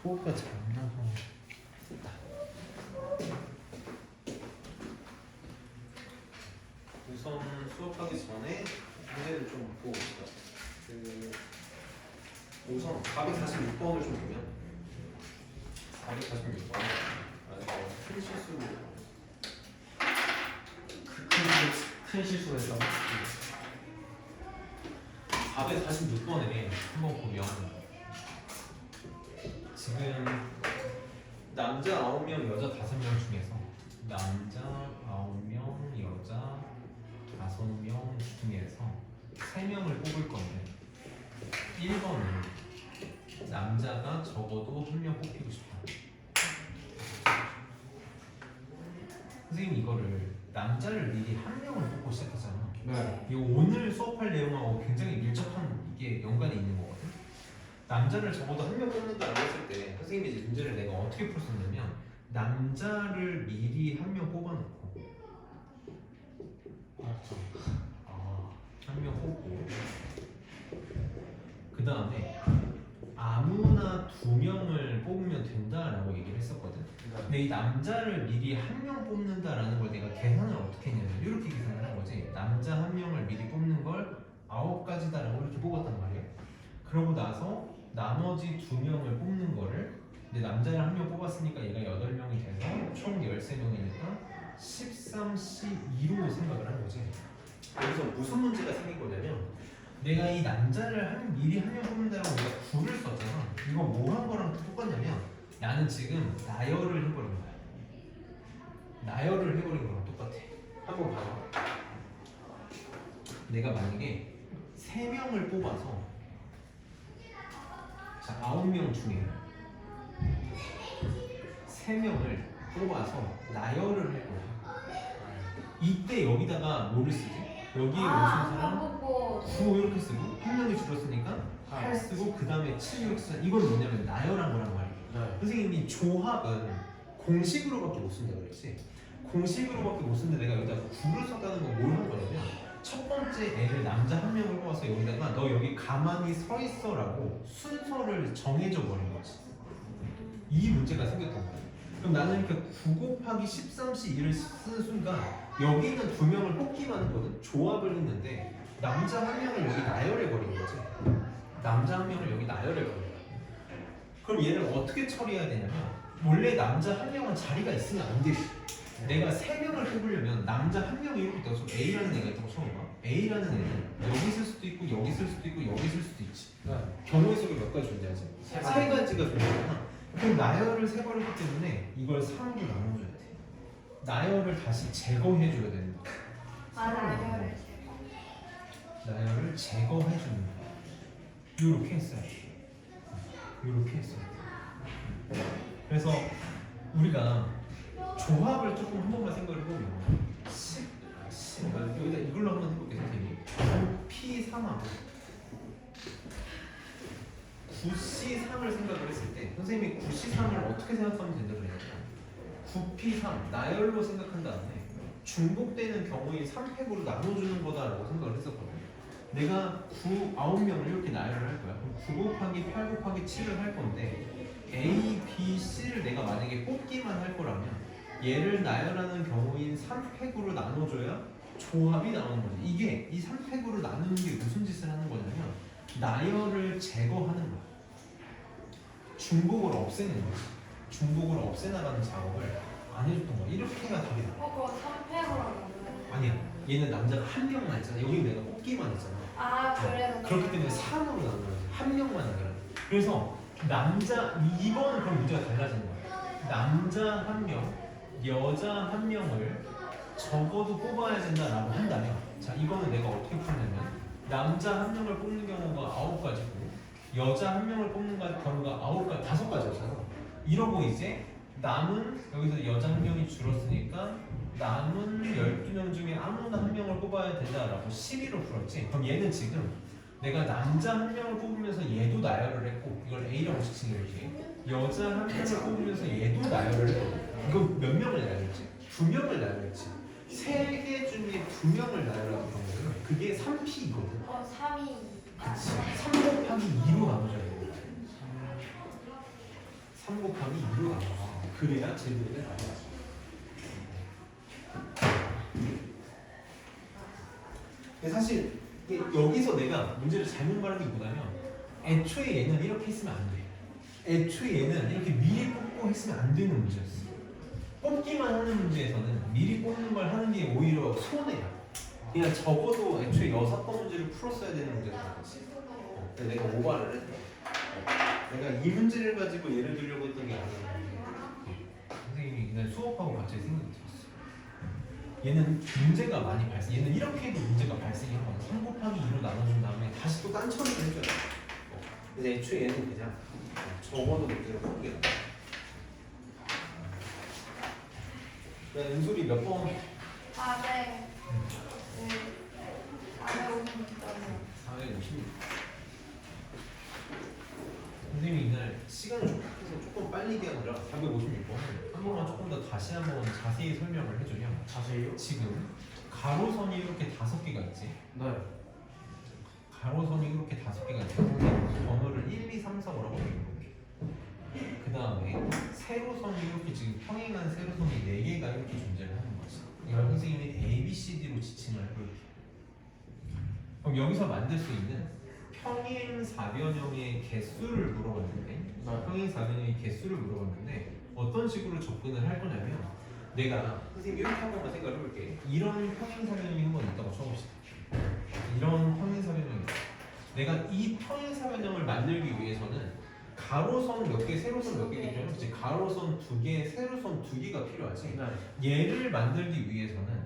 소가 잘 안 나서. 우선 수업하기 전에 문제를 좀 보고 봅시다. 우선 446번을 좀 보면 446번 큰 실수 큰 실수에서 446번에 한번 보면 지금 남자 9명, 여자 5명 중에서 남자 9명, 여자 5명 중에서 3명을 뽑을 건데 1번은 남자가 적어도 1명 뽑히고 싶다. 선생님 이거를 남자를 미리 1명을 뽑고 시작했잖아. 네. 이거 오늘 수업할 내용하고 굉장히 밀접한 이게 연관이 있는 거거든. 남자를 적어도 1명 뽑는다라고 했을 때 선생님이 이제 문제를 내가 어떻게 풀었냐면 남자를 미리 1명 뽑아놓고 한 명 뽑고 그 다음에 아무나 2명을 뽑으면 된다라고 얘기를 했었거든. 근데 이 남자를 미리 1명 뽑는다라는 걸 내가 계산을 어떻게 했냐면 이렇게 계산을 한 거지. 남자 1명을 미리 뽑는 걸 9가지다라고 이렇게 뽑았단 말이야. 그러고 나서 나머지 2명을 뽑는 거를 근데 남자를 1명 뽑았으니까 얘가 8명이 돼서 총 13명이니까 13C2로 생각을 한 거지. 여기서 무슨 문제가 생긴 거냐면 내가 이 남자를 미리 1명 뽑는다고 내가 9를 썼잖아. 이거 뭐 한 거랑 똑같냐면 나는 지금 나열을 해버린 거야. 나열을 해버린 거랑 똑같아. 한번 봐봐. 내가 만약에 3명을 뽑아서 자 9명 중에 3명을 뽑아서 나열을 할 거야. 이때 여기다가 뭐를 쓰지? 여기에 오신 사람 9 이렇게 쓰고 1명이 줄었으니까 8 쓰고 그 다음에 7 이렇게 쓰. 이건 뭐냐면 나열한 거란 말이야. 네. 선생님이 조합은 공식으로밖에 못 쓴다 그랬지. 공식으로밖에 못 쓰는데 내가 여기다가 9를 썼다는 건 뭘 한 거냐면 첫 번째 애를 남자 1명을 뽑아서 여기다가 너 여기 가만히 서 있어라고 순서를 정해줘 버린 거지. 이 문제가 생겼던 거야. 그럼 나는 이렇게 9 곱하기 13C1을 쓰는 순간 여기는 2명을 뽑기만 했거든. 조합을 했는데 남자 1명을 여기 나열해 버린 거지. 남자 1명을 여기 나열해 버린 거야. 그럼 얘를 어떻게 처리해야 되냐면 원래 남자 1명은 자리가 있으면 안 되지. 내가 3명을 뽑으려면 남자 1명이 이렇게 있다고 A라는 애가 있다고 처음 봐. A라는 애는 여기 있을 수도 있고 여기 있을 수도 있고 여기 있을 수도 있지. 네. 경우의 수가 몇 가지 존재하지? 세 가지가 존재하잖아. 그럼 나열을 세 번 했기 때문에 이걸 3으로 나눠줘야 돼. 나열을 다시 제거해줘야 되는 거야. 나열을 제거해주는 거야. 이렇게 했어야 돼. 이렇게 했어야 돼. 그래서 우리가 조합을 조금 한 번만 생각을 해보면 여기다 이걸로 한번 해볼게 선생님이. P3하고 9C3을 생각을 했을 때 선생님이 9C3을 어떻게 생각하면 된다고 그랬냐면 9P3 나열로 생각한 다음에 중복되는 경우인 3팩으로 나눠주는 거다라고 생각을 했었거든요. 내가 9명을 이렇게 나열을 할 거야. 그럼 9 곱하기 8 곱하기 7을 할 건데 A, B, C를 내가 만약에 뽑기만 할 거라면 얘를 나열하는 경우인 3팩으로 나눠줘야 조합이 나오는 거지. 이게 이 3팩으로 나누는 게 무슨 짓을 하는 거냐면 나열을 제거하는 거야. 중복을 없애는 거야. 중복을 없애나가는 작업을 안 해줬던 거야. 이렇게가 답이 나와. 그거 3팩으로 나눠요. 아니야. 얘는 남자가 1명만 있잖아. 여기 내가 뽑기만 했잖아. 아 그래서 그렇기 때문에 3으로 나눠야지. 1명만 나눠야 그래서 남자 2번은 그럼 문제가 달라지는 거야. 남자 1명, 여자 1명을 적어도 뽑아야 된다라고 한다면 자 이거는 내가 어떻게 풀냐면 남자 1명을 뽑는 경우가 9가지고 여자 1명을 뽑는 경우가 9가지, 5가지였잖아. 이러고 이제 남은 여기서 여자 1명이 줄었으니까 남은 12명 중에 아무나 1명을 뽑아야 된다라고 시비로 풀었지. 그럼 얘는 지금 내가 남자 1명을 뽑으면서 얘도 나열을 했고 이걸 A라고 지칭해줄게. 여자 1명을 뽑으면서 얘도 나열을 했고 이거 몇 명을 나열했지? 2명을 나열했지. 3개 중에 2명을 나열하는 경우는 그게 3P이거든. 3이 그치. 3 곱하기 2로 나눠져야 돼. 2로 나눠. 그래야 제곱이 나와. 근데 사실 이게 여기서 내가 문제를 잘못 말한 게 뭐냐면 애초에 얘는 이렇게 했으면 안 돼. 애초에 얘는 이렇게 미리 뽑고 했으면 안 되는 문제였어. 뽑기만 하는 문제에서는 미리 뽑는 걸 하는 게 오히려 손해야. 그냥 적어도 애초에 6번 문제를 풀었어야 되는 문제였던 거지. 근데 내가 오바를 했다. 내가 이 문제를 가지고 예를 들려고 했던 게 아니야. 선생님이 그냥 수업하고 갑자기 생각이 들었어. 얘는 문제가 많이 발생. 얘는 이렇게 해도 문제가 발생한 거야. 3 곱하기 2로 나눠준 다음에 다시 또 딴 처리를 해줘야 돼. 근데 애초에 얘는 그냥 적어도 문제를 풀게 돼. 은솔이 몇 번? 400. 456. 456. 선생님이 이날 시간을 좀 바꿔서 조금 빨리 얘기하느라 456번을 한 번만 조금 더 다시 한번 자세히 설명을 해주면 자세히요? 지금 가로선이 이렇게 5개가 있지. 네. 가로선이 이렇게 5개가 있지. 번호를 1, 2, 3, 4, 5라고 해볼게. 그 다음에 세로선이 이렇게 지금 평행한 세로선이 4개가 이렇게 존재를 하는 거지. 이걸 선생님이 A, B, C, D로 지칭을 해볼게. 그럼 여기서 만들 수 있는 평행 사변형의 개수를 물어봤는데 평행 사변형의 개수를 물어봤는데 어떤 식으로 접근을 할 거냐면 내가 선생님 이렇게 한 번만 생각을 해볼게. 이런 평행 사변형이 한 번 있다고 쳐봅시다. 이런 평행 사변형이 있어. 내가 이 평행 사변형을 만들기 위해서는 가로선 몇 개, 세로선 몇 개가 필요하면 그치? 가로선 2개, 세로선 2개가 필요하지. 네. 얘를 만들기 위해서는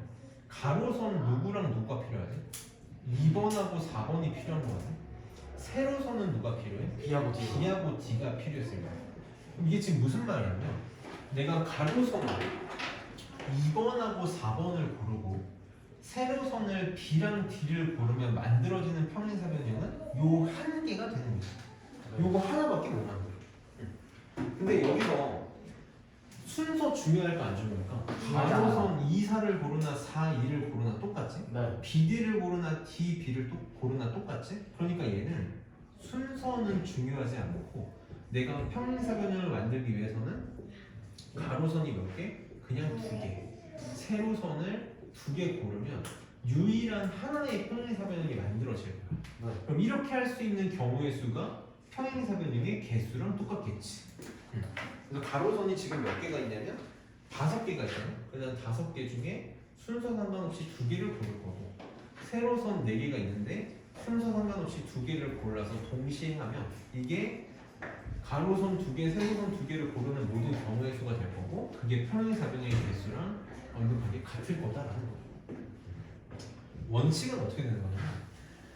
가로선 누구랑 누가 필요하지? 2번하고 4번이 필요한 거거든. 세로선은 누가 필요해? B하고 D. B하고 D가 필요했을 거야. 그럼 이게 지금 무슨 말이냐면 내가 가로선을 2번하고 4번을 고르고 세로선을 B랑 D를 고르면 만들어지는 평행사변형은 요 한 개가 되는 거지. 요거 하나밖에 못 만들어. 근데 여기서 순서 중요할 거 안 중요할까? 가로선 2, 4를 고르나 4, 2를 고르나 똑같지? 네. BD를 고르나 D, B를 또 고르나 똑같지? 그러니까 얘는 순서는 중요하지 않고 내가 평행사변형을 만들기 위해서는 가로선이 몇 개? 그냥 2개. 세로선을 2개 고르면 유일한 하나의 평행사변형이 만들어질 거야. 네. 그럼 이렇게 할 수 있는 경우의 수가 평행사변형의 개수랑 똑같겠지. 그래서 가로선이 지금 몇 개가 있냐면 5개가 있잖아. 그래서 5개 중에 순서 상관없이 2개를 고를 거고 세로선 4개가 있는데 순서 상관없이 2개를 골라서 동시에 하면 이게 가로선 2개, 세로선 2개를 고르는 모든 경우의 수가 될 거고 그게 평행사변형의 개수랑 완벽하게 같을 거다라는 거죠. 원칙은 어떻게 되는 거냐면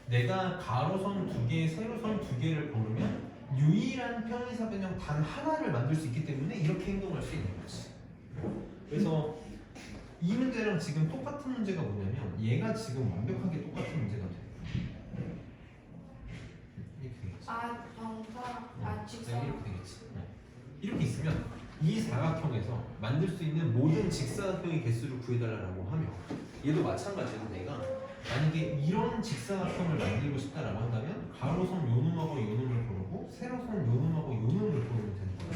내가 가로선 2개, 세로선 2개를 고르면 유일한 평행사변형 단 하나를 만들 수 있기 때문에 이렇게 행동할 수 있는 거지. 그래서 이 문제랑 지금 똑같은 문제가 뭐냐면 얘가 지금 완벽하게 똑같은 문제가 돼. 이렇게 되겠지. 직선. 이렇게 되겠지. 이렇게 있으면 이 사각형에서 만들 수 있는 모든 직사각형의 개수를 구해달라고 하면 얘도 마찬가지로 내가 만약에 이런 직사각형을 만들고 싶다라고 한다면 가로선 요 놈하고 요 놈을 고르고 세로선 요 놈하고 요 놈을 고르면 되는 거야.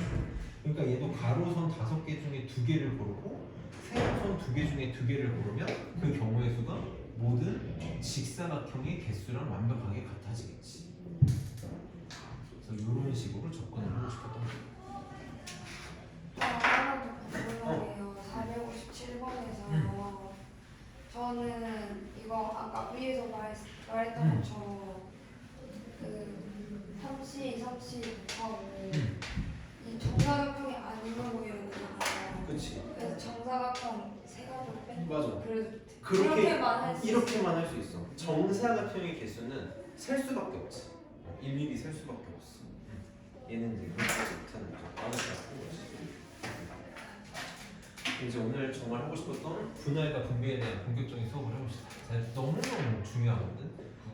그러니까 얘도 가로선 5개 중에 2개를 고르고 세로선 2개 중에 2개를 고르면 그 경우의 수가 모든 직사각형의 개수랑 완벽하게 같아지겠지. 그래서 이런 식으로 접근을 하고 싶었던 거야. 하나 더 궁금해요. 457번에서 저는 이거 아까 위에서 말했던 것처럼 그 3C 이 정사각형이 아닌 거예요. 그렇지. 그래서 정사각형 세 가지로 뺀. 맞아. 그래도 그렇게만 할 수 있어. 이렇게만 할 수 있어. 정사각형의 개수는 셀 수밖에 없지. 일일이 셀 수밖에 없어. 얘는 이제 그렇게 못하는 거죠. 아무것도 안 거지. 이제 오늘 정말 하고 싶었던 분할과 분배에 대한 본격적인 수업을 해봅시다. 너무너무 중요하거든.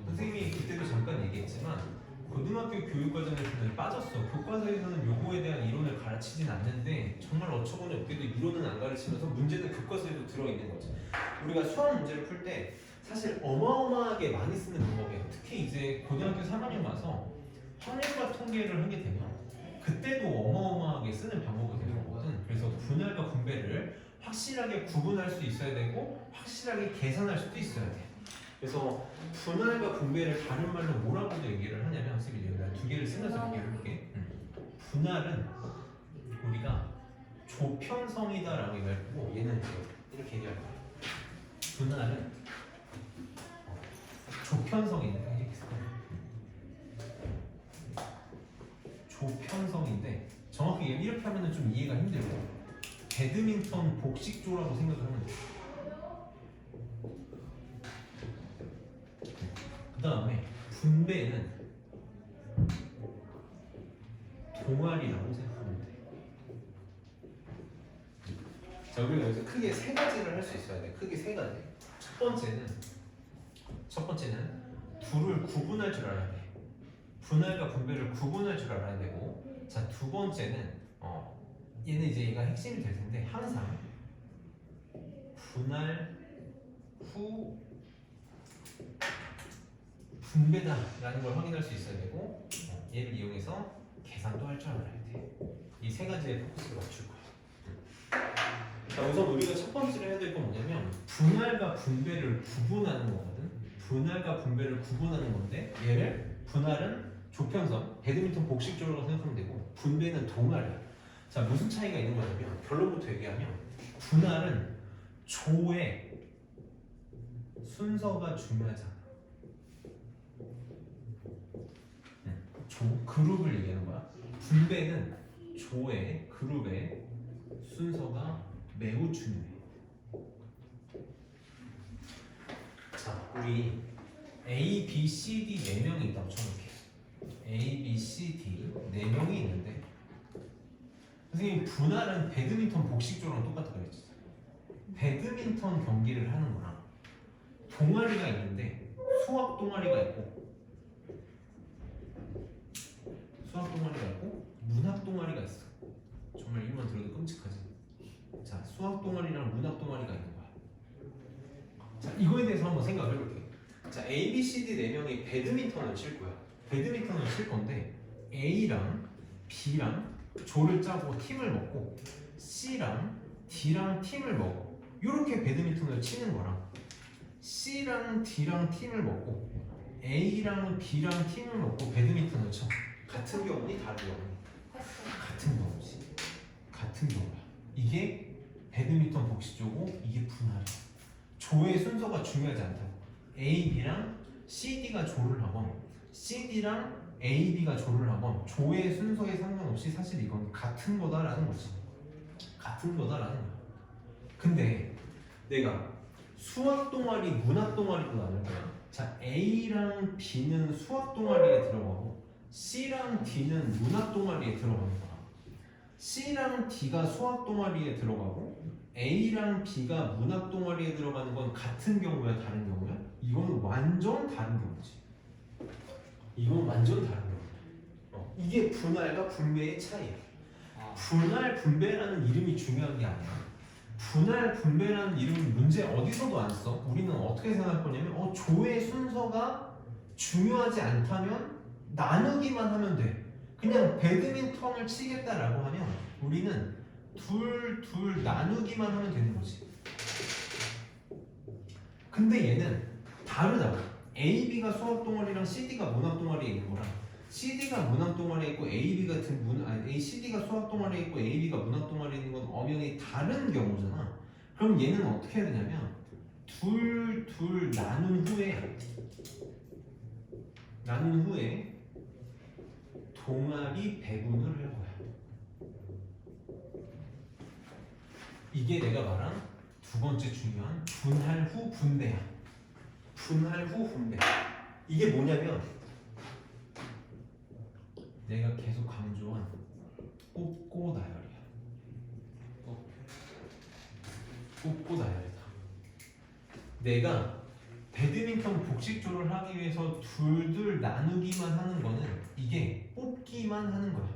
선생님이 그때도 잠깐 얘기했지만 고등학교 교육 과정에서는 빠졌어. 교과서에서는 요거에 대한 이론을 가르치진 않는데 정말 어처구니 없게도 이론은 안 가르치면서 문제는 교과서에도 들어있는 거지. 우리가 수학 문제를 풀 때 사실 어마어마하게 많이 쓰는 방법이에요. 특히 이제 고등학교 3학년 와서 확률과 통계를 하게 되면 그때도 어마어마하게 쓰는 방법이 되는 거거든. 그래서 분할과 분배를 확실하게 구분할 수 있어야 되고 확실하게 계산할 수도 있어야 돼. 그래서 분할과 분배를 다른 말로 뭐라고도 얘기를 하냐면 선생님이 내가 두 개를 쓰면서 얘기를 해볼게. 분할은 우리가 조편성이다라고 얘기하고 얘는 이렇게 얘기할 거야. 분할은 조편성인데 이렇게 써. 조편성인데 정확히 이렇게 하면은 좀 이해가 힘들고 배드민턴 복식조라고 생각을 하면 돼. 그 다음에 분배는 동아리라고 생각하면 돼. 자, 우리가 여기서 크게 세 가지를 할 수 있어야 돼. 크게 세 가지. 첫 번째는 둘을 구분할 줄 알아야 돼. 분할과 분배를 구분할 줄 알아야 되고, 자, 두 번째는 얘는 이제 얘가 핵심이 될 텐데 항상 분할 후 분배다라는 걸 확인할 수 있어야 되고, 얘를 이용해서 계산도 할 줄 알아야 돼. 이 세 가지에 포커스를 맞출 거야. 자, 우선 우리가 첫 번째로 해야 될 건 뭐냐면 분할과 분배를 구분하는 거거든. 분할과 분배를 구분하는 건데 얘를 분할은 조편성, 배드민턴 복식조라고 생각하면 되고 분배는 동아리야. 자, 무슨 차이가 있는 거냐면 결론부터 얘기하면 분할은 조의 순서가 중요하잖아. 조, 그룹을 얘기하는 거야. 분배는 조의 그룹의 순서가 매우 중요해. 자, 우리 A, B, C, D 4명이 있다고 쳐놓게. A, B, C, D 4명이 있는데 선생님 분할은 배드민턴 복식조랑 똑같다 그랬지. 배드민턴 경기를 하는 거랑 동아리가 있는데 수학 동아리가 있고 문학 동아리가 있어. 정말 이만 들어도 끔찍하지. 자, 수학 동아리랑 문학 동아리가 있는 거야. 자, 이거에 대해서 한번 생각을 해볼게. 자, A, B, C, D 4명이 배드민턴을 칠 거야. 배드민턴을 칠 건데 A랑 B랑 조를 짜고 팀을 먹고 C랑 D랑 팀을 먹어. 이렇게 배드민턴을 치는 거랑 C랑 D랑 팀을 먹고 A랑 B랑 팀을 먹고 배드민턴을 쳐. 같은 경우니 다른 경우니? 같은 경우지. 같은 경우야. 이게 배드민턴 복식조고 이게 분할이야. 조의 순서가 중요하지 않다고. A, B랑 CD가 조를 하건 CD랑 A, B가 조를 하건 조의 순서에 상관없이 사실 이건 같은 거다라는 거지. 같은 거다라는 거야. 근데 내가 수학 동아리, 문학 동아리로 나눌 거야. 자, A랑 B는 수학 동아리에 들어가고 C랑 D는 문학 동아리에 들어가는 거야. C랑 D가 수학 동아리에 들어가고 A랑 B가 문학 동아리에 들어가는 건 같은 경우야, 다른 경우야? 이건 완전 다른 경우지. 이건 완전 다른 경우야. 이게 분할과 분배의 차이야. 분할 분배라는 이름이 중요한 게 아니야. 분할 분배라는 이름은 문제 어디서도 안 써. 우리는 어떻게 생각할 거냐면 조의 순서가 중요하지 않다면 나누기만 하면 돼. 그냥 배드민턴을 치겠다라고 하면 우리는 둘 나누기만 하면 되는 거지. 근데 얘는 다르다고. A, B가 수학 동아리랑 CD가 문학 동아리에 있는 거랑 CD가 문학 동아리에 있고 CD가 수학 동아리에 있고 AB가 문학 동아리에 있는 건 엄연히 다른 경우잖아. 그럼 얘는 어떻게 해야 되냐면 둘 나눈 후에 동아리 배분을 할 거야. 이게 내가 말한 두 번째 중요한 분할 후 분배야. 분할 후 분배. 이게 뭐냐면 내가 계속 강조한 뽑고 나열이야. 뽑고 나열이다. 내가 배드민턴 복식조를 하기 위해서 둘 나누기만 하는 거는 이게 뽑기만 하는 거야.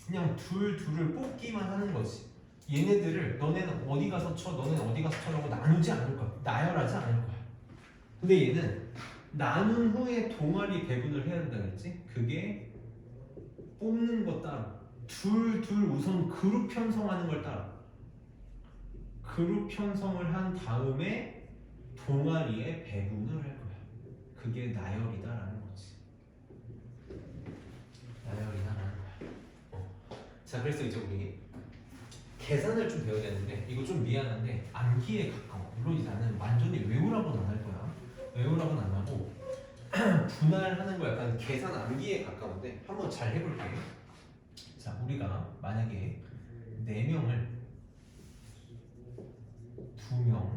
그냥 둘을 뽑기만 하는 거지. 얘네들을 너네는 어디 가서 쳐, 너네는 어디 가서 쳐라고 나누지 않을 거야. 나열하지 않을 거야. 근데 얘는 나눈 후에 동아리 배분을 해야 된다 그랬지? 그게 뽑는 거 따로, 둘 우선 그룹 편성하는 걸 따라. 그룹 편성을 한 다음에 동아리에 배분을 할 거야. 그게 나열이다라는 거지. 나열이다라는 거야. 자, 그래서 이제 우리 계산을 좀 배워야 되는데 이거 좀 미안한데 암기에 가까워. 물론 나는 완전히 외우라고는 안 할 거야. 외우라고는 안 하고 분할하는 거 약간 계산 암기에 가까운데 한번 잘 해볼게. 자, 우리가 만약에 4명을 2명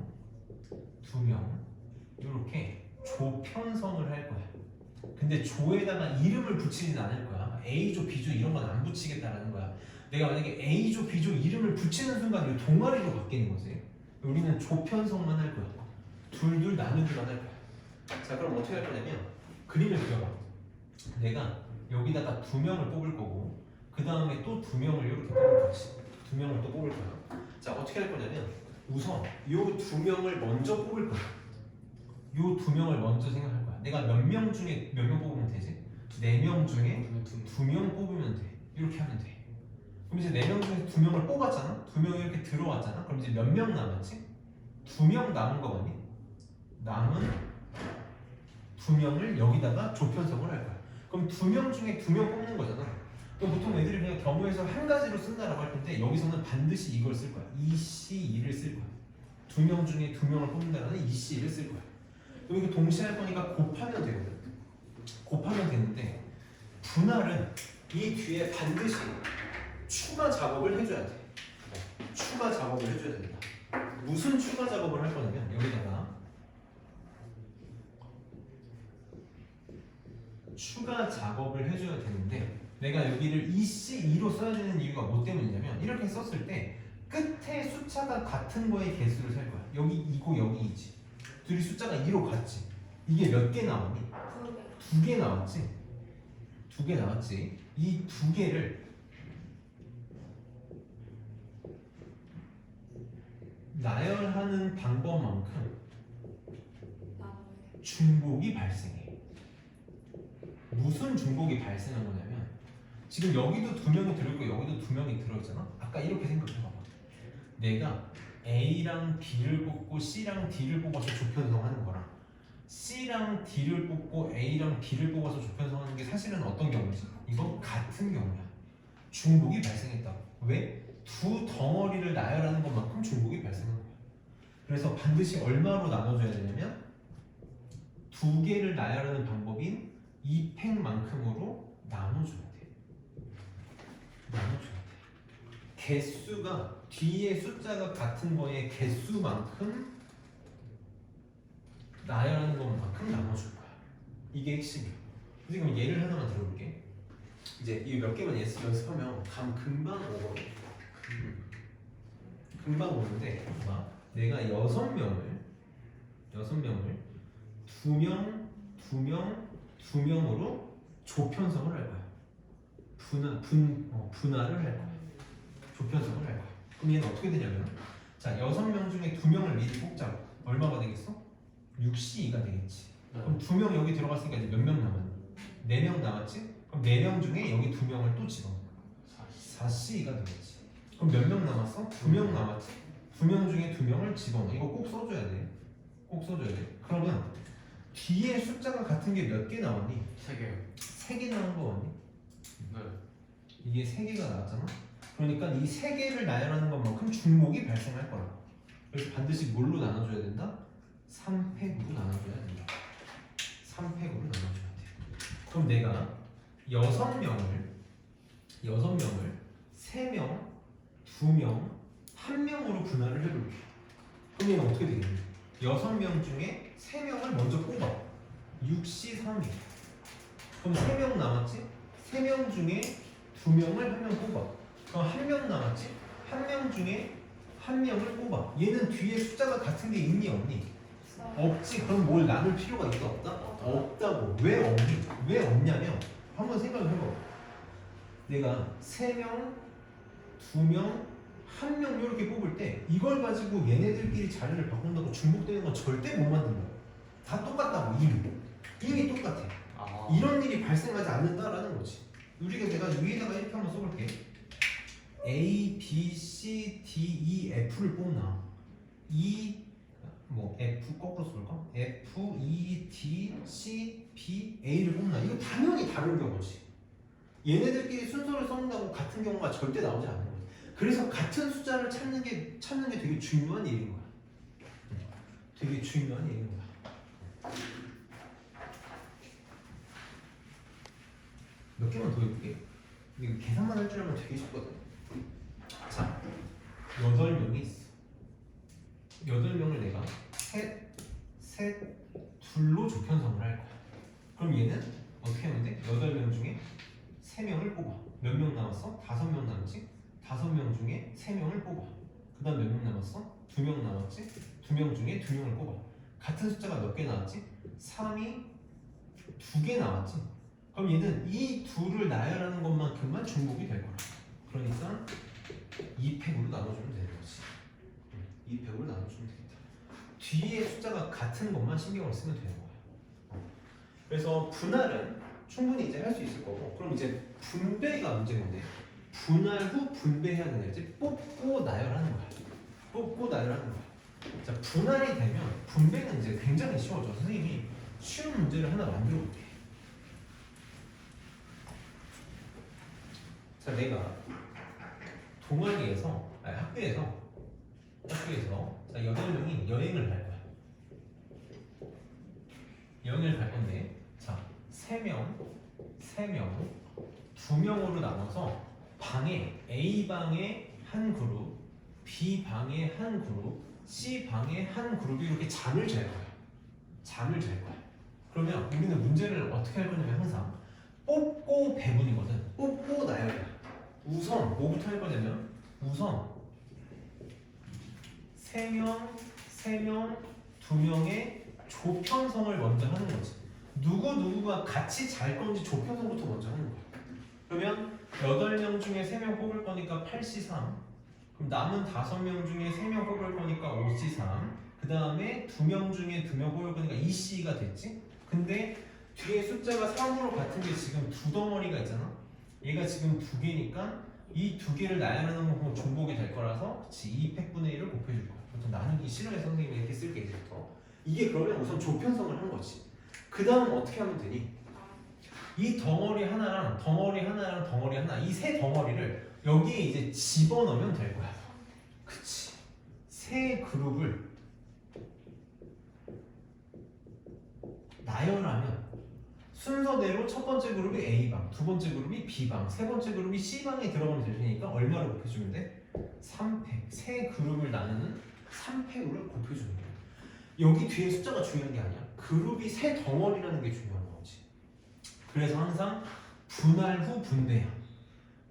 이렇게 조 편성을 할 거야. 근데 조에다가 이름을 붙이진 않을 거야. A조, B조 이런 건 안 붙이겠다라는 거야. 내가 만약에 A조, B조 이름을 붙이는 순간 이 동아리로 바뀌는 거지. 우리는 조 편성만 할 거야. 둘 나누기만 할 거야. 자, 그럼 어떻게 할 거냐면 그림을 그려봐. 내가 여기다가 2명을 뽑을 거고 그 다음에 또 2명을 이렇게 뽑을 거지. 2명을 또 뽑을 거야. 자, 어떻게 할 거냐면 우선 요 2명을 먼저 뽑을 거야. 요 2명을 먼저 생각할 거야. 내가 몇 명 중에 몇 명 뽑으면 되지? 4명 중에 2명 뽑으면 돼. 이렇게 하면 돼. 그럼 이제 4명 중에 2명을 뽑았잖아? 2명이 이렇게 들어왔잖아? 그럼 이제 몇 명 남았지? 2명 남은 거 같니? 남은 2명을 여기다가 조편성을 할 거야. 그럼 2명 중에 2명 뽑는 거잖아. 그럼 보통 애들이 그냥 경우에서 한 가지로 쓴다라고 할 텐데 여기서는 반드시 이걸 쓸 거야. 2C2를 쓸 거야. 2명 중에 2명을 뽑는다는 2C1을 쓸 거야. 그럼 이거 동시에 할 거니까 곱하면 되거든. 곱하면 되는데 분할은 이 뒤에 반드시 추가 작업을 해줘야 돼. 추가 작업을 해줘야 된다. 무슨 추가 작업을 할 거냐면 여기다가 추가 작업을 해줘야 되는데 내가 여기를 2C2로 써야 되는 이유가 뭐 때문이냐면 이렇게 썼을 때 끝에 숫자가 같은 거의 개수를 셀 거야. 여기 2고 여기 2지. 둘이 숫자가 2로 같지. 이게 몇 개 나왔니? 2개 나왔지. 2개 나왔지. 이 2개를 나열하는 방법만큼 중복이 발생해. 무슨 중복이 발생한 거냐면 지금 여기도 2명이 들어있고 여기도 2명이 들어있잖아. 아까 이렇게 생각해봐봐. 내가 A랑 B를 뽑고 C랑 D를 뽑아서 조편성하는 거랑 C랑 D를 뽑고 A랑 B를 뽑아서 조편성하는 게 사실은 어떤 경우지? 이건 같은 경우야. 중복이 발생했다고. 왜? 두 덩어리를 나열하는 것만큼 중복이 발생하는 거야. 그래서 반드시 얼마로 나눠줘야 되냐면 2개를 나열하는 방법인 2팩만큼으로 나눠줘야 돼. 나눠줘야 돼. 개수가 뒤에 숫자가 같은 거에 개수만큼 나열하는 것만큼 나눠줄 거야. 이게 핵심이야. 지금 예를 하나만 들어볼게. 이제 이 몇 개만 연습하면 감 금방 오거든. 금방 오는데 봐. 내가 6명을 2명으로 조편성을 할 거야. 분할을 할 거야. 조편성을 할 거야. 그럼 얘는 어떻게 되냐면 자 6명 중에 2명을 미리 뽑자고. 얼마가 되겠어? 6C2가 되겠지. 그럼 2명 여기 들어갔으니까 이제 몇 명 남았니? 4명 남았지? 그럼 4명 중에 여기 2명을 또 집어넣어. 4C2가 되겠지. 그럼 몇 명 남았어? 2명 남았지? 2명 중에 2명을 집어넣어. 이거 꼭 써줘야 돼. 꼭 써줘야 돼. 그러면 뒤에 숫자가 같은 게 몇 개 나왔니? 3개요. 3개 나온 거 같니? 네. 이게 3개가 나왔잖아? 그러니까 이 3개를 나열하는 것만큼 중복이 발생할 거라. 그래서 반드시 뭘로 나눠줘야 된다? 3팩으로 나눠줘야 된다. 3팩으로 나눠줘야 돼. 그럼 내가 6명을 3명, 2명, 1명으로 분할을 해볼게. 그럼 얘는 어떻게 되겠니? 6명 중에 3명을 먼저 뽑아. 6C3이. 그럼 3명 남았지? 3명 중에 2명을 1명 뽑아. 그럼 1명 남았지? 1명 중에 1명을 뽑아. 얘는 뒤에 숫자가 같은 게 있니 없니? 없지. 그럼 뭘 나눌 필요가 있다 없다? 없다고. 왜 없니? 왜 없냐면 한번 생각을 해봐. 내가 3명, 2명, 1명 이렇게 뽑을 때 이걸 가지고 얘네들끼리 자리를 바꾼다고 중복되는 건 절대 못 만든다. 다 똑같다고. 이미 똑같아. 이런 일이 발생하지 않는다라는 거지. 우리가 내가 위에다가 이렇게 한번 써볼게. A, B, C, D, E, F를 뽑나? E 뭐 F 거꾸로 쓸까? F, E, D, C, B, A를 뽑나? 이거 당연히 다른 경우지. 얘네들끼리 순서를 섞는다고 같은 경우가 절대 나오지 않는 거지. 그래서 같은 숫자를 찾는 게 되게 중요한 일인 거야. 되게 중요한 일인 거야. 몇 개만 더 해볼게. 이거 계산만 할 줄 알면 되게 쉽거든. 자, 8명이 있어. 8명을 내가 셋, 둘로 조편성을 할 거야. 그럼 얘는 어떻게 하면 돼? 8명 중에 3명을 뽑아. 몇 명 남았어? 5명 남았지? 5명 중에 3명을 뽑아. 그 다음 몇 명 남았어? 2명 남았지? 2명 중에 2명을 뽑아. 같은 숫자가 몇 개 나왔지? 3이 2개 나왔지? 그럼 얘는 이 둘을 나열하는 것만큼만 중복이 될 거야. 그러니까 2팩으로 나눠주면 되는 거지. 2팩으로 나눠주면 되겠다. 뒤에 숫자가 같은 것만 신경을 쓰면 되는 거야. 그래서 분할은 충분히 이제 할 수 있을 거고, 그럼 이제 분배가 문제인데 분할 후 분배해야 되는 거지. 뽑고 나열하는 거야. 뽑고 나열하는 거야. 자, 분할이 되면 분배는 이제 굉장히 쉬워져. 선생님이 쉬운 문제를 하나 만들어 볼게. 자, 내가 동아리에서 학교에서 자, 8명이 여행을 갈 거야. 여행을 갈 건데, 자, 3명, 2명으로 나눠서 방에 A방에 한 그룹, B방에 한 그룹, C방에 한 그룹이 이렇게 잠을 잘 거야. 잠을 잘 거야. 그러면 우리는 문제를 어떻게 할 거냐면 항상 뽑고 배분이거든. 뽑고 나열이야. 우선 뭐부터 할 거냐면 우선 3명, 2명의 조편성을 먼저 하는 거지. 누구가 같이 잘 건지 조편성부터 먼저 하는 거야. 그러면 8명 중에 3명 뽑을 거니까 8C3. 그럼 남은 5명 중에 3명 뽑을 거니까 5C3. 그 다음에 2명 중에 2명 뽑을 거니까 2C가 됐지? 근데 뒤에 숫자가 3으로 같은 게 지금 두 덩어리가 있잖아? 얘가 지금 2개니까 이 2개를 나열하는 건 보면 중복이 될 거라서 2팩분의 1을 곱해줄 거야. 보통 나누기 싫어해서 선생님이 이렇게 쓸게 이제부터. 이게 그러면 우선 조편성을 한 거지. 그 다음 어떻게 하면 되니? 이 덩어리 하나랑 덩어리 하나 이 세 덩어리를 여기에 이제 집어넣으면 될 거야. 그치? 세 그룹을 나열하면 순서대로 첫 번째 그룹이 A방, 두 번째 그룹이 B방, 세 번째 그룹이 C방에 들어가면 될 테니까 얼마를 곱해주면 돼? 3팩. 세 그룹을 나누는 3팩으로 곱해주는 거야. 여기 뒤에 숫자가 중요한 게 아니야. 그룹이 세 덩어리라는 게 중요한 거지. 그래서 항상 분할 후 분배야.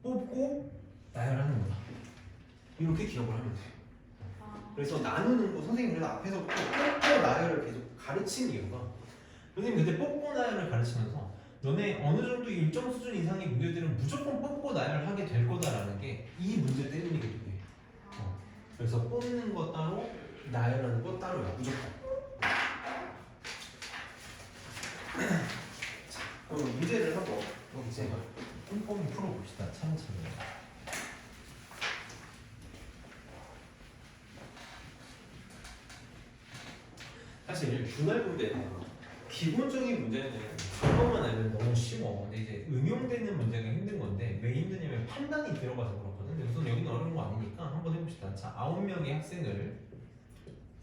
뽑고 나열하는 거다. 이렇게 기억을 하면 돼. 그래서 나누는 거 선생님이 그래서 앞에서 뽑고 나열을 계속 가르친 이유가 선생님 그때 뽑고 나열을 가르치면서 너네 어느 정도 일정 수준 이상의 문제들은 무조건 뽑고 나열하게 될 거다라는 게 이 문제 때문이거든요. 그래서 뽑는 거 따로 나열하는 거 따로야 무조건. 자, 그럼 문제를 한번 이제 꼼꼼히 풀어봅시다. 차근차근. 사실 분할 분배는 기본적인 문제는 그것만 알면 너무 쉬워. 근데 이제 응용되는 문제가 힘든 건데 왜 힘드냐면 판단이 들어가서 그렇거든. 근데 우선 여기는 어려운 거 아니니까 한번 해봅시다. 자, 9명의 학생을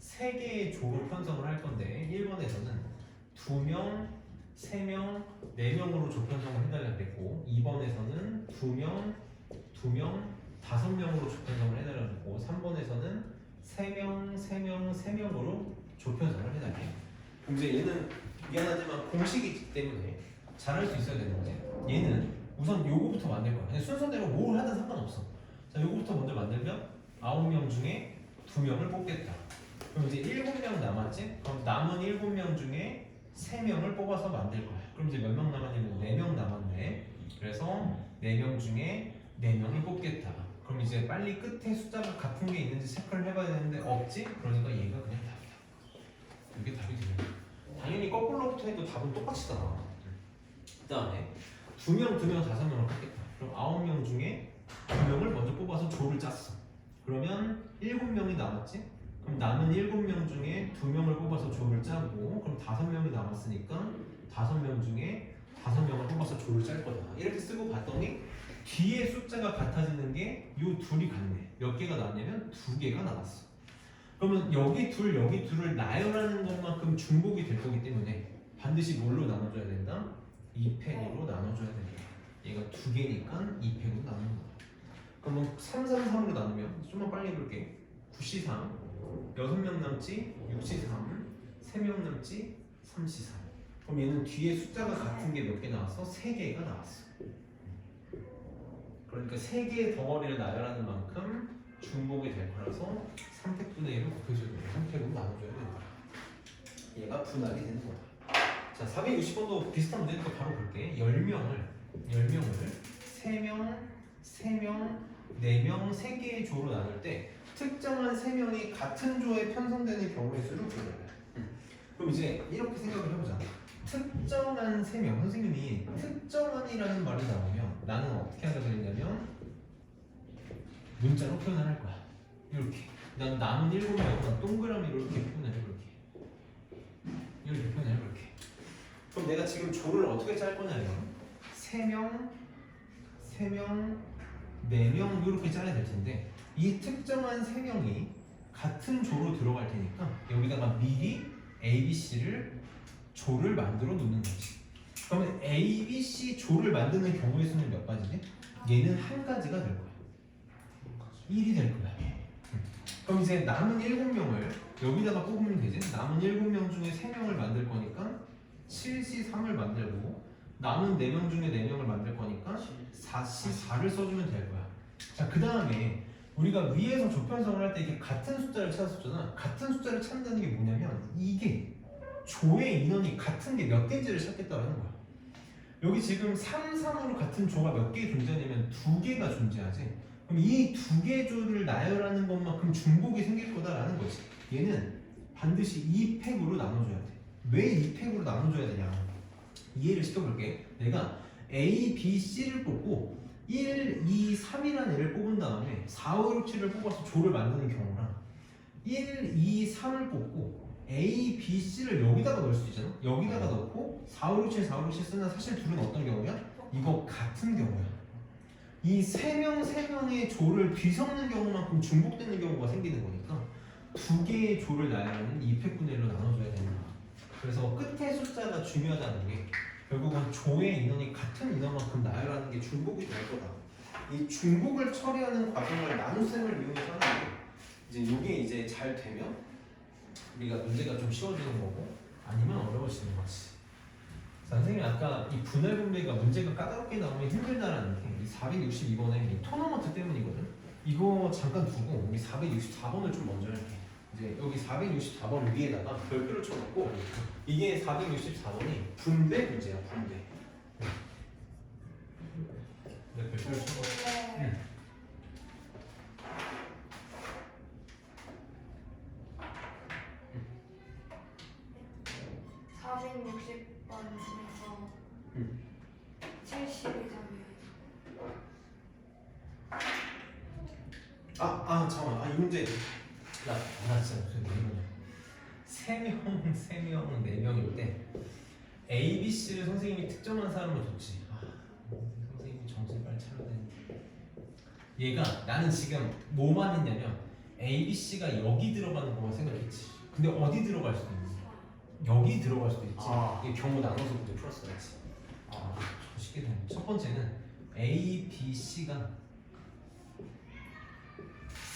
3개의 조로 편성을 할 건데 1번에서는 2명, 3명, 4명으로 조편성을 해달라고 했고 2번에서는 2명, 5명으로 조편성을 해달라고 했고 3번에서는 3명, 3명, 3명으로 조편성을 해달래. 그럼 이제 얘는 미안하지만 공식이기 때문에 잘할 수 있어야 되는 거지. 얘는 우선 요거부터 만들 거야. 그냥 순서대로 뭘 하든 상관없어. 자, 요거부터 먼저 만들면 9명 중에 2명을 뽑겠다. 그럼 이제 7명 남았지? 그럼 남은 7명 중에 3명을 뽑아서 만들 거야. 그럼 이제 몇 명 남았냐면 4명 남았네. 그래서 4명 중에 4명을 뽑겠다. 그럼 이제 빨리 끝에 숫자가 같은 게 있는지 체크를 해봐야 되는데 없지? 그러니까 얘가 그냥 답이야. 이게 답이 되는 거야. 당연히 거꾸로부터 해도 답은 똑같이잖아. 그 다음에 2명, 5명을 뽑겠다. 그럼 9명 중에 2명을 먼저 뽑아서 조를 짰어. 그러면 7명이 남았지? 그럼 남은 7명 중에 2명을 뽑아서 조를 짜고 그럼 5명이 남았으니까 5명 중에 5명을 뽑아서 조를 짤 거다. 이렇게 쓰고 봤더니 뒤에 숫자가 같아지는 게 요 둘이 같네. 몇 개가 나왔냐면 2개가 나왔어. 그러면 여기 둘을 나열하는 것만큼 중복이 될 거기 때문에 반드시 뭘로 나눠줘야 된다? 2팩으로 나눠줘야 된다. 얘가 2개니까 2팩으로 나누는 거야. 그러면 3, 3, 3으로 나누면 좀만 빨리 해볼게. 9C3 6명 남지 6C3 3명 남지 3C3. 그럼 얘는 뒤에 숫자가 같은 게 몇 개 나왔어? 3개가 나왔어. 그러니까 3개의 덩어리를 나열하는 만큼 중복이 될 거라서 3팩분의 1을 곱해줘야 돼. 3팩으로 나눠줘야 되는 거야. 얘가 분할이 되는 거다. 자, 460번도 비슷한 문제니까 바로 볼게. 10명을 3명, 3명, 4명, 3개의 조로 나눌 때 특정한 3명이 같은 조에 편성되는 경우의 수를 구해야 돼. 그럼 이제 이렇게 생각을 해보자. 특정한 3명, 선생님이 특정한이라는 말이 나오면 나는 어떻게 하자 그랬냐면 문자로 표현을 할 거야. 이렇게. 난 남은 7명은 동그라미로 이렇게 표현을 해볼게. 이렇게 표현을 해볼게. 그럼 내가 지금 조를 어떻게 짤 거냐면 3명, 4명 이렇게 짜야 될 텐데 이 특정한 3명이 같은 조로 들어갈 테니까 여기다가 미리 A, B, C를 조를 만들어 놓는 거지. 그러면 A, B, C 조를 만드는 경우의 수는 몇 가지지? 얘는 한 가지가 될 거야. 1이 될 거야. 그럼 이제 남은 7명을 여기다가 뽑으면 되지. 남은 7명 중에 3명을 만들 거니까 7C3을 만들고 남은 4명 중에 4명을 만들 거니까 4C4를 써주면 될 거야. 자, 그 다음에 우리가 위에서 조편성을 할 때 이렇게 같은 숫자를 찾았었잖아. 같은 숫자를 찾는다는 게 뭐냐면 이게 조의 인원이 같은 게 몇 개인지를 찾겠다는 거야. 여기 지금 3, 3으로 같은 조가 몇 개 존재하냐면 2개가 존재하지. 그럼 이 2개 조를 나열하는 것만큼 중복이 생길 거다라는 거지. 얘는 반드시 2팩으로 나눠줘야 돼. 왜 2팩으로 나눠줘야 되냐? 이해를 시켜볼게. 내가 A, B, C를 뽑고 1, 2, 3이라는 애를 뽑은 다음에 4, 5, 6, 7을 뽑아서 조를 만드는 경우랑 1, 2, 3을 뽑고 A, B, C를 여기다가 넣을 수 있잖아. 여기다가 넣고 4, 5, 6, 7, 4, 5, 6, 7 쓰나 사실 둘은 어떤 경우야? 이거 같은 경우야. 이 3명의 조를 뒤섞는 경우만큼 중복되는 경우가 생기는 거니까 2개의 조를 나열하는 2팩분의 1로 나눠줘야 되는 거야. 그래서 끝에 숫자가 중요하다는 게 결국은 조의 인원이 같은 인원만큼 나열하는 게 중복이 될 거다. 이 중복을 처리하는 과정을 나눗셈을 이용해서 하는 게 이제 이게 이제 잘 되면 우리가 문제가 좀 쉬워지는 거고 아니면 어려워지는 거지. 자, 선생님이 아까 이 분할 분배가 문제가 까다롭게 나오면 힘들다라는 게 이 462번의 이 토너먼트 때문이거든. 이거 잠깐 두고 우리 464번을 좀 먼저 할게. 이제 여기 464번 위에다가 별표를 쳐놓고 이게 464번이 분배 문제야. 분배. 네, 별표를 쳐놓고. 460번 중에서 70이잖아요. 잠깐만. 이 문제. 나 진짜 무슨 이거냐. 3명, 4명일 때 A, B, C를 선생님이 특정한 사람을 줬지. 선생님이 정신 빨리 차려야 되는데. 얘가 나는 지금 뭐만 했냐면 A, B, C가 여기 들어가는 것만 생각했지. 근데 어디 들어갈 수도 있는 여기 들어갈 수도 있지. 이게 경우 나눠서 문제 풀었어야지. 쉽게 되네. 첫 번째는 A, B, C가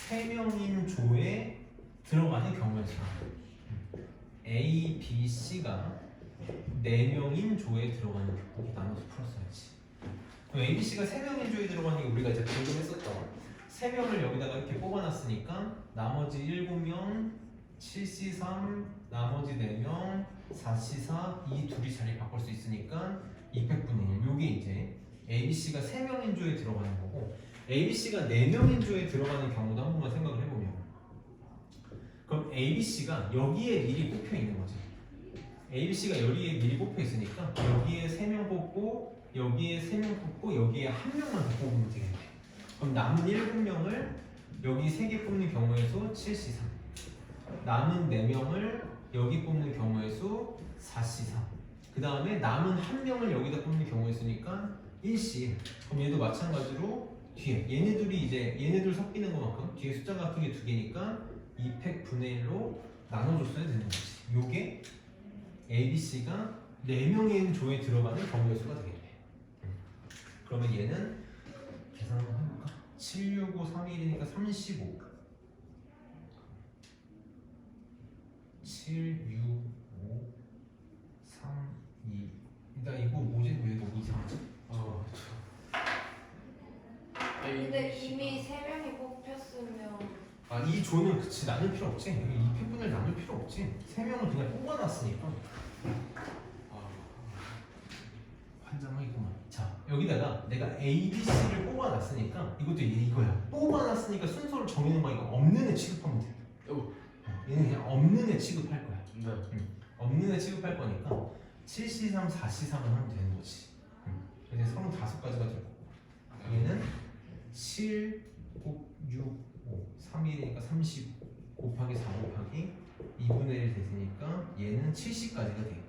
3명인 조에 들어가는 경우의 수. A, B, C가 4명인 조에 들어가는 경우 나눠서 풀었어야지. 그럼 A, B, C가 3명인 조에 들어가는 게 우리가 이제 방금 했었던 3명을 여기다가 이렇게 뽑아놨으니까 나머지 7명 7C3 나머지 4명 4C4 이 둘이 자리 바꿀 수 있으니까 200분의 1 요게 이제 ABC가 3명인 조에 들어가는 거고 ABC가 4명인 조에 들어가는 경우도 한 번만 생각을 해보면 그럼 ABC가 여기에 미리 뽑혀 있는 거지. ABC가 여기에 미리 뽑혀 있으니까 여기에 3명 뽑고 여기에 3명 뽑고 여기에 1명만 더 뽑으면 되겠네. 그럼 남은 7명을 여기 3개 뽑는 경우의 수 7C3. 남은 4명을 여기 뽑는 경우의 수 4C3. 그 다음에 남은 1명을 여기다 뽑는 경우의 수니까 1C. 그럼 얘도 마찬가지로 뒤에 얘네들 섞이는 것만큼 뒤에 숫자가 크게 2개니까 2팩분의 1로 나눠줬어야 되는 거지. 요게 ABC가 4명의 있는 조에 들어가는 경우의 수가 되겠네. 그러면 얘는 계산 한번 해볼까? 7, 6, 5, 3, 1이니까 35. 7, 6, 5, 3, 2. 나 이거 뭐지? 왜 너무 이상하지? 근데 이미 3명이 뽑혔으면 이 조는 그치 나눌 필요 없지. 이 팩분을 나눌 필요 없지. 3명을 그냥 뽑아놨으니까. 환장하겠구만. 자 여기다가 내가 A, B, C를 뽑아놨으니까 이것도 이거야. 뽑아놨으니까 순서를 정해놓은 거니까 없는 애 취급하면 돼. 얘는 그냥 없는 애 취급할 거야. 없는 애 취급할 거니까 7C3, 4C3을 하면 되는 거지. 그래서 35가지가 될 거고 얘는 7, 6, 5, 3일이니까 30 곱하기 4 곱하기 2분의 1 됐으니까 얘는 70까지가 되겠네.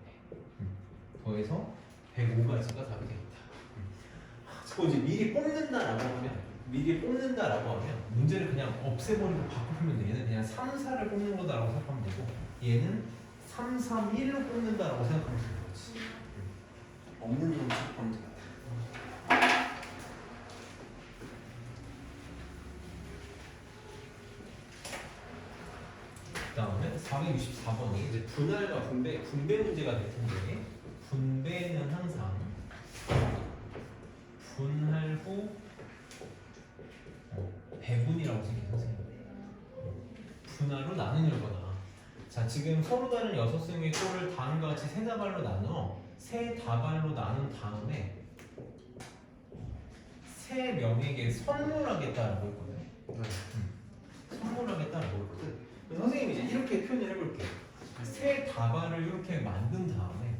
더해서 105가지가 답이 되겠다. 그리고 이제 미리 뽑는다라고 하면 문제를 그냥 없애버리고 바꾸면 돼. 얘는 그냥 3, 4를 뽑는 거다라고 생각하면 되고 얘는 3, 3, 1로 뽑는다라고 생각하면 되는 거지. 없는 놈 취급하면 되겠다. 그 다음에 464번이 이제 분할과 분배 문제가 될 텐데 분배는 항상 분할 후 배분이라고 생각해요. 분할로 나누는 거다. 자 지금 서로 다른 6승의 꼴을 다음과 같이 3다발로 나눠 3다발로 나눈 다음에 3명에게 선물하겠다라고 했거든. 선물하겠다라고 했거든. 선생님이 이제 이렇게 표현을 해볼게요. 3다발을 이렇게 만든 다음에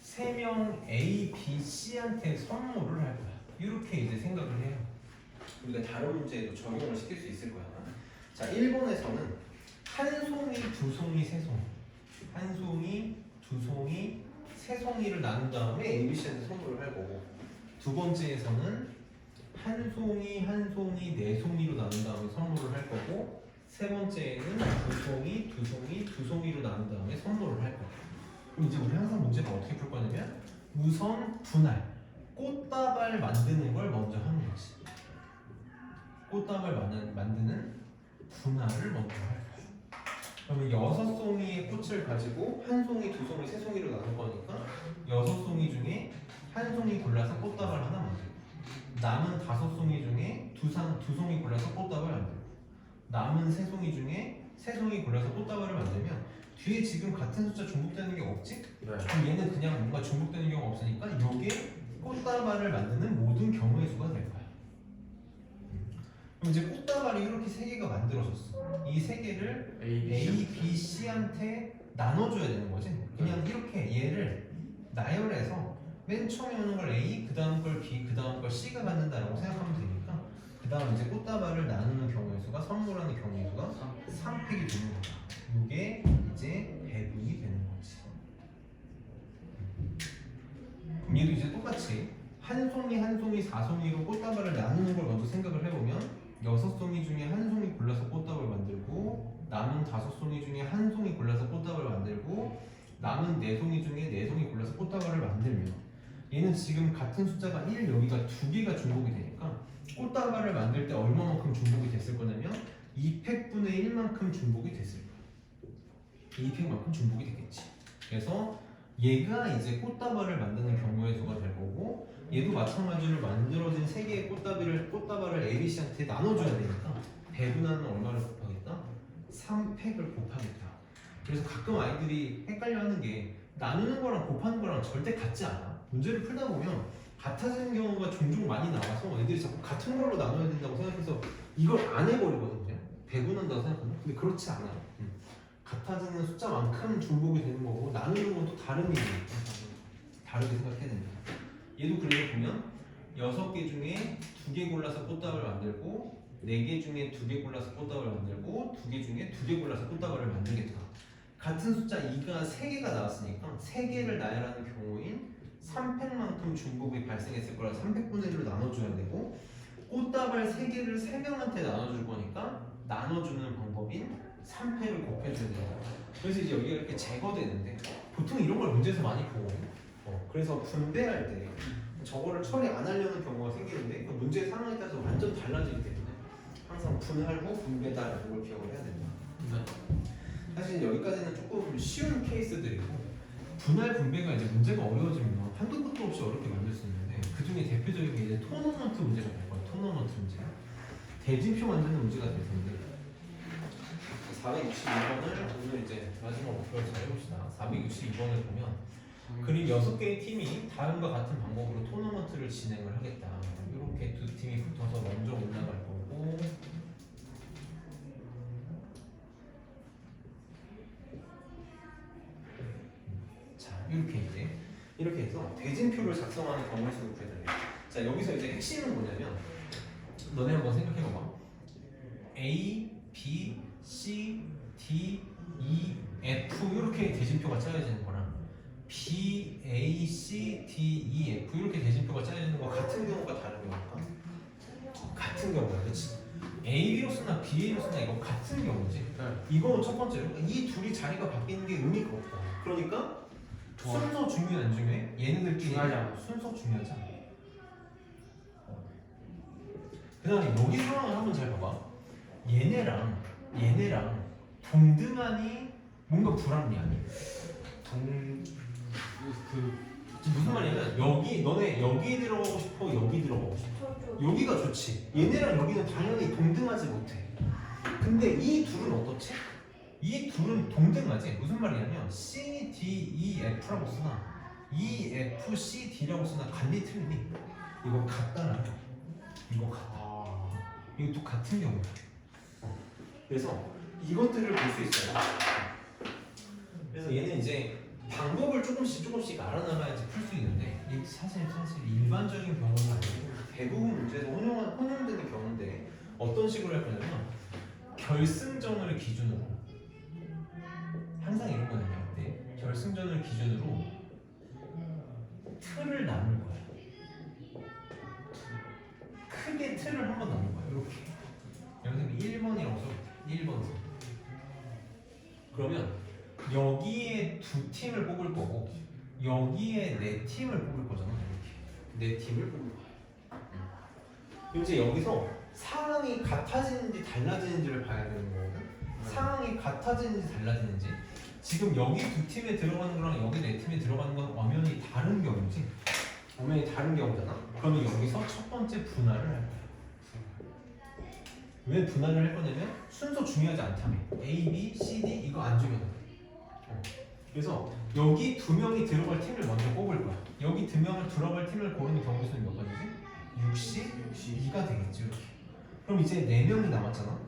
3명 A, B, C한테 선물을 할 거야. 이렇게 이제 생각을 해요. 우리가 다른 문제에도 적용을 시킬 수 있을 거야. 자, 1번에서는 한 송이, 두 송이, 세 송이. 한 송이, 두 송이, 세 송이를 나눈 다음에 ABC한테 선물을 할 거고 두 번째에서는 한 송이, 한 송이, 네 송이로 나눈 다음에 선물을 할 거고 세 번째에는 두 송이, 두 송이, 두 송이로 나눈 다음에 선물을 할 거고 그럼 이제 우리 항상 문제를 어떻게 풀 거냐면 우선 분할, 꽃다발 만드는 걸 먼저 하는 거지. 꽃다발 만드는 분할을 먼저 할 거야. 그러면 6송이의 꽃을 가지고 한 송이, 두 송이, 세 송이로 나눌 거니까 6송이 중에 한 송이 골라서 꽃다발 하나 만들고 남은 5송이 중에 두 송이 골라서 꽃다발 만들고 남은 3송이 중에 3송이 골라서 꽃다발을 만들면 뒤에 지금 같은 숫자 중복되는 게 없지? 그럼 얘는 그냥 뭔가 중복되는 경우가 없으니까 이게 꽃다발을 만드는 모든 경우의 수가 될 거야. 그럼 이제 꽃다발이 이렇게 3개가 만들어졌어. 이 3개를 A, B, C한테 나눠줘야 되는 거지. 그냥 이렇게 얘를 나열해서 맨 처음에 오는 걸 A, 그 다음 걸 B, 그 다음 걸 C가 갖는다라고 생각하면 되니까 그 다음 이제 꽃다발을 나누는 경우의 수가 선물하는 경우의 수가 3팩이 되는 거야. 이게 이제 배분이 되는 거지. 그럼 얘도 이제 똑같이 한 송이, 한 송이, 4송이로 꽃다발을 나누는 걸 먼저 생각을 해보면 6송이 중에 한 송이 골라서 꽃다발 만들고 남은 5송이 중에 한 송이 골라서 꽃다발 만들고 남은 4송이 중에 4송이 골라서 꽃다발을 만들면 얘는 지금 같은 숫자가 1, 여기가 2개가 중복이 되니까 꽃다발을 만들 때 얼마만큼 중복이 됐을 거냐면 2팩분의 1만큼 중복이 됐을 거야. 2팩만큼 중복이 되겠지. 그래서 얘가 이제 꽃다발을 만드는 경우의 수가 될 거고 얘도 마찬가지로 만들어진 3개의 꽃다발을 ABC한테 나눠줘야 되니까 배분하는 얼마를 곱하겠다? 3팩을 곱하겠다. 그래서 가끔 아이들이 헷갈려하는 게 나누는 거랑 곱하는 거랑 절대 같지 않아. 문제를 풀다 보면 같아지는 경우가 종종 많이 나와서 애들이 자꾸 같은 걸로 나눠야 된다고 생각해서 이걸 안 해버리거든요. 배분한다고 생각하면. 근데 그렇지 않아요. 같아지는 숫자만큼 중복이 되는 거고 나누는 건 또 다른 의미니까 다르게 생각해야 된다. 얘도 그래서 보면 6개 중에 2개 골라서 꽃다발을 만들고 4개 중에 2개 골라서 꽃다발을 만들고 2개 중에 2개 골라서 꽃다발을 만들겠다. 같은 숫자 2가 3개가 나왔으니까 3개를 나열하는 경우인 3팩만큼 중복이 발생했을 거라 300분의 1로 나눠줘야 되고 꽃다발 3개를 3명한테 나눠줄 거니까 나눠주는 방법인 3팩을 곱해줘야 돼요. 그래서 이제 여기가 이렇게 제거되는데 보통 이런 걸 문제에서 많이 보거든요. 그래서 분배할 때 저거를 처리 안 하려는 경우가 생기는데 그 문제 상황에 따라서 완전 달라지기 때문에 항상 분할 후 분배다라는 걸 기억을 해야 된다. 사실 여기까지는 조금 쉬운 케이스들이고 분할 분배가 이제 문제가 어려워지면 한도 끝도 없이 어렵게 만들 수 있는데 그 중에 대표적인 게 이제 토너먼트 문제가 될 거예요. 토너먼트 문제. 대진표 만드는 문제가 될 텐데 462번을 오늘 이제 마지막 목표를 잘 해봅시다. 462번을 보면 그림 6개의 팀이 다음과 같은 방법으로 토너먼트를 진행을 하겠다. 이렇게 두 팀이 붙어서 먼저 올라갈 거고 자 이렇게 해서 대진표를 작성하는 경우의 수를 구해야 돼요. 자 여기서 이제 핵심은 뭐냐면 너네 한번 생각해봐봐. A, B, C, D, E, F 이렇게 대진표가 짜여지는 거랑 B, A, C, D, E, F 이렇게 대진표가 짜여지는 거 같은 경우가 다른 경우일까? 같은 경우야, 그렇지? A, B로 쓰나 B, A로 쓰나 이거 같은 경우지. 이거는 첫 번째로 이 둘이 자리가 바뀌는 게 의미가 없다. 그러니까 순서 중요해 안 중요해? 얘네들끼리 중요하지 않아. 순서 중요하지 않아. 그다음에 여기 상황을 한번 잘 봐봐. 얘네랑 동등하니 뭔가 불합리하니? 무슨 말이냐면 너네 여기 들어가고 싶어 여기 들어가고 싶어 저쪽. 여기가 좋지. 얘네랑 여기는 당연히 동등하지 못해. 근데 이 둘은 어떻지? 이 둘은 동등하지. 무슨 말이냐면 C, D, E, F라고 쓰나 E, F, C, D라고 쓰나 관리 틀리니? 이거 같다라는 거. 이거 같다. 이것도 같은 경우야. 그래서 이것들을 볼 수 있어요. 그래서 얘는 이제 방법을 조금씩 알아나가야지 풀 수 있는데 이게 사실 일반적인 경우는 아니고 대부분 문제에서 혼용되는 경우인데 어떤 식으로 할 거냐면 결승전을 기준으로 항상 이런 거는요. 네. 결승전을 기준으로 틀을 나눌 거야. 크게 틀을 한번 나눌 거야. 이렇게. 여기서 1번이라고 써볼게. 1번. 그러면 여기에 2팀을 뽑을 거고 여기에 4팀을 뽑을 거잖아. 이렇게 4팀을 뽑을 거야. 그럼 이제 여기서 상황이 같아지는지 달라지는지를 봐야 되는 거거든. 상황이 같아지는지 달라지는지. 지금 여기 2팀에 들어가는 거랑 여기 4팀에 들어가는 건 엄연히 다른 경우지. 엄연히 다른 경우잖아. 그러면 여기서 첫 번째 분할을 할 거야. 왜 분할을 할 거냐면 순서 중요하지 않다며. A, B, C, D 이거 안 중요해. 그래서 여기 2명이 들어갈 팀을 먼저 뽑을 거야. 여기 2명을 들어갈 팀을 고르는 경우 수는 몇 가지지? 62가 되겠지. 이렇게. 그럼 이제 4명이 남았잖아.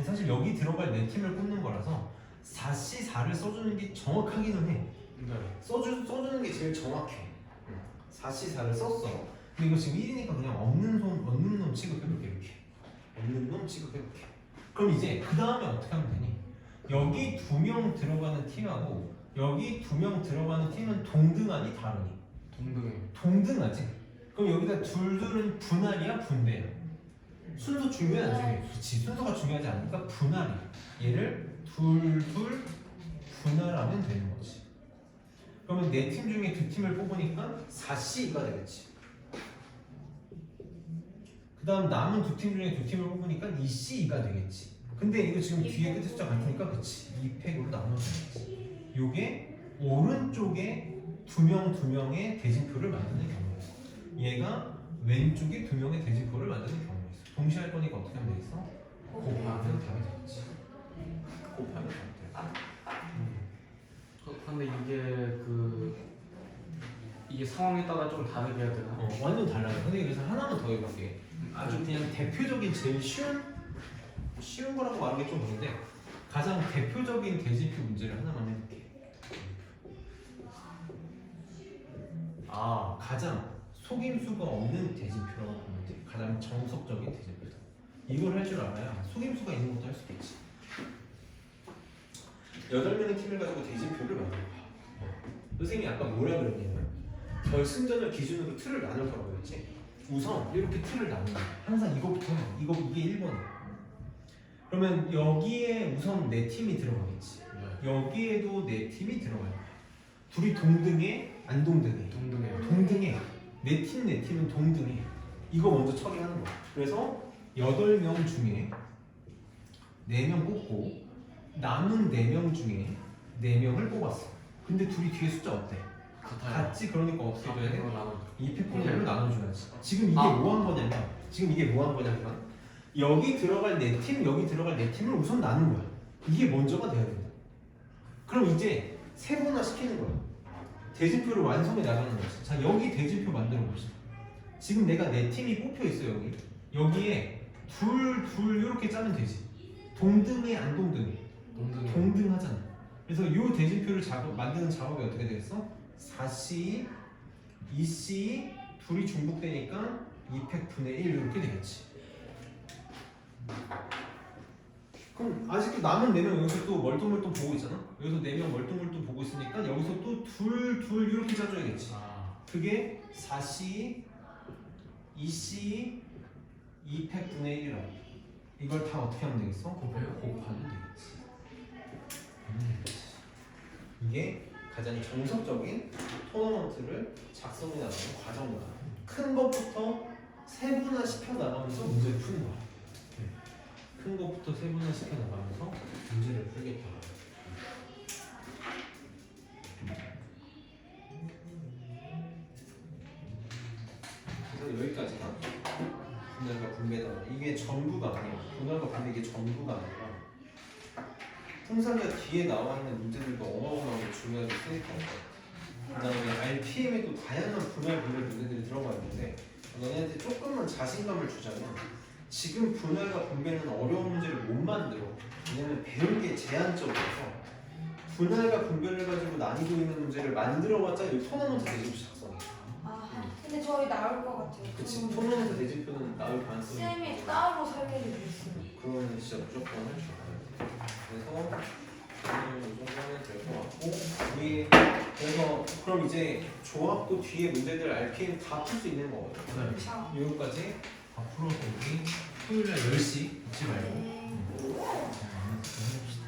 사실 여기 들어갈 4팀을 뽑는 거라서 4C4를 써주는 게 정확하기는 해. 써주는 게 제일 정확해. 4C4를 썼어. 근데 이거 지금 1이니까 그냥 없는 놈 취급해볼게. 이렇게. 없는 놈 취급해볼게. 그럼 이제 그 다음에 어떻게 하면 되니? 여기 2명 들어가는 팀하고 여기 2명 들어가는 팀은 동등하니 다르니? 동등하지. 그럼 여기다 둘은 분할이야 분배야? 순서 중요해 안 중요해? 그렇지. 순서가 중요하지 않으니까 분할이야. 얘를 둘 분할하면 되는 거지. 그러면 4팀 중에 2팀을 뽑으니까 4C가 되겠지. 그 다음 남은 2팀 중에 2팀을 뽑으니까 2C2가 되겠지. 근데 이거 지금 뒤에 끝에 숫자 같으니까 그치. 2팩으로 나눠줘야지. 요게 오른쪽에 2명의 대진표를 만드는 경우예요. 얘가 왼쪽에 2명의 대진표를 만드는 경우가 있어. 동시에 할 거니까 어떻게 하면 되겠어? 곱하면 답이 되겠지. 곱하면 답이 되겠지. 근데 이게 상황에 따라 좀 다르게 해야 되나? 완전 달라요. 근데 그래서 하나만 더 해볼게. 아주 그냥 대표적인 제일 쉬운 거라고 말하기 좀 그런데 가장 대표적인 대진표 문제를 하나만 해볼게. 가장 속임수가 없는 대진표라고 보면 돼. 가장 정석적인 대진표다. 이걸 할 줄 알아야 속임수가 있는 것도 할 수도 있지. 8명의 팀을 가지고 대진표를 만들어 봐. 선생님이 아까 뭐라 그랬냐면 결승전을 기준으로 틀을 나눌 거라고 했지. 우선 이렇게 틀을 나눈다. 항상 이거부터 이게 1번이야. 그러면 여기에 우선 내 팀이 들어가겠지. 여기에도 내 팀이 들어가요. 둘이 동등해? 안 동등해? 동등해요. 동등해. 내 팀은 동등해. 이거 먼저 처리하는 거야. 그래서 8명 중에 4명 뽑고 남은 4명 중에 4명을 뽑았어. 근데 둘이 뒤에 숫자 어때? 같지? 그러니까 어떻게 해줘야 돼? 2팩분의 1로 나눠줘야지. 지금 이게 뭐 한 거냐면 여기 들어갈 내 팀, 여기 들어갈 내 팀을 우선 나눈 거야. 이게 먼저가 돼야 된다. 그럼 이제 세분화 시키는 거야. 대진표를 완성해 나가는 거지. 자, 여기 대진표 만들어 봅시다. 지금 내가 내 팀이 뽑혀 있어 여기. 여기에 둘 이렇게 짜면 되지. 동등해 안 동등해? 동등하잖아. 그래서 이 대진표를 만드는 작업이 어떻게 되겠어? 4C, 2C 둘이 중복되니까 2팩분의 1 이렇게 되겠지. 그럼 아직도 남은 4명 여기서 또 멀뚱멀뚱 보고 있잖아. 여기서 4명 멀뚱멀뚱 보고 있으니까 여기서 또 둘 이렇게 짜줘야겠지. 그게 4C, 2C, 2팩분의 1이라고. 이걸 다 어떻게 하면 되겠어? 곱하면 되겠지. 이게 가장 정석적인 토너먼트를 작성해 나가는 과정이다. 큰 것부터 세분화 시켜 나가면서 문제를 푸는 거야. 큰 것부터 세분화 시켜 나가면서 문제를 풀겠다. 그래서 여기까지가 분할과 분배다. 이게 전부가 아니야. 분할과 분배 이게 전부가 아니라 풍산자 뒤에 나와 있는 문제들도 어마어마하게 중요하게 쓰니까. 그다음에 RPM에도 다양한 분할 분배 문제들이 들어가 있는데 너네한테 조금만 자신감을 주자면 지금 분할과 분배는 어려운 문제를 못 만들어. 왜냐면 배운 게 제한적이어서 분할과 분배를 가지고 난이도 있는 문제를 만들어봤자 이 토너먼트 대진표 작성해. 근데 저희 나올 것 같아요. 그치, 토너먼트 대진표는 나올 가능성이 쌤이 따로 설명해 주셨어요. 그건 진짜 무조건 할 줄 알아요. 그래서 오늘 이 정도 하면 될 것 같고 위에 그래서 그럼 이제 조합도 뒤에 문제들 RPM 다 풀 수 있는 거거든. 자. 여기까지 다 풀어서 우리 토요일날 10시 잊지 말고 네. 잘 해봅시다.